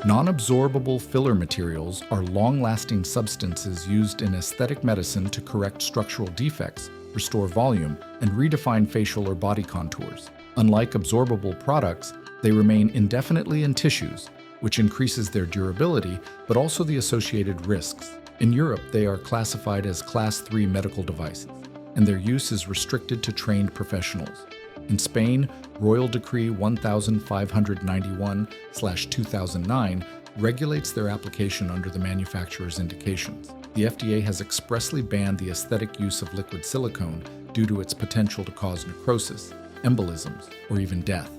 Non-absorbable filler materials are long-lasting substances used in aesthetic medicine to correct structural defects, restore volume, and redefine facial or body contours. Unlike absorbable products, they remain indefinitely in tissues, which increases their durability, but also the associated risks. In Europe, they are classified as Class 3 medical devices, and their use is restricted to trained professionals. In Spain, Royal Decree 1591/2009 regulates their application under the manufacturer's indications. The FDA has expressly banned the aesthetic use of liquid silicone due to its potential to cause necrosis, embolisms, or even death.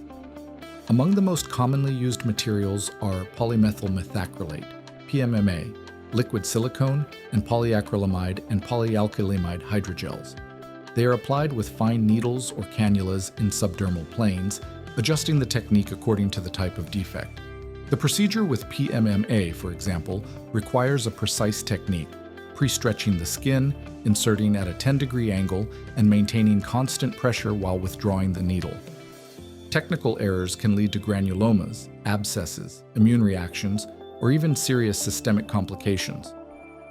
Among the most commonly used materials are polymethylmethacrylate, PMMA, liquid silicone, and polyacrylamide and polyalkylamide hydrogels. They are applied with fine needles or cannulas in subdermal planes, adjusting the technique according to the type of defect. The procedure with PMMA, for example, requires a precise technique, pre-stretching the skin, inserting at a 10-degree angle, and maintaining constant pressure while withdrawing the needle. Technical errors can lead to granulomas, abscesses, immune reactions, or even serious systemic complications.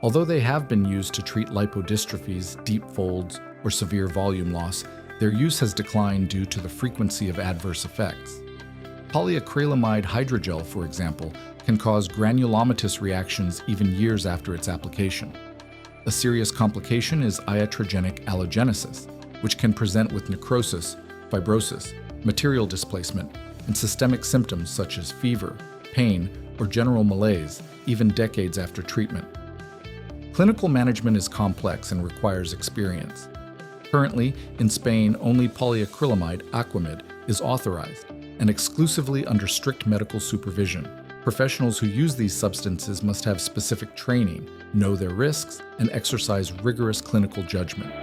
Although they have been used to treat lipodystrophies, deep folds, or severe volume loss, their use has declined due to the frequency of adverse effects. Polyacrylamide hydrogel, for example, can cause granulomatous reactions even years after its application. A serious complication is iatrogenic allogenesis, which can present with necrosis, fibrosis, material displacement, and systemic symptoms such as fever, pain, or general malaise, even decades after treatment. Clinical management is complex and requires experience. Currently, in Spain, only polyacrylamide Aquamid is authorized, and exclusively under strict medical supervision. Professionals who use these substances must have specific training, know their risks, and exercise rigorous clinical judgment.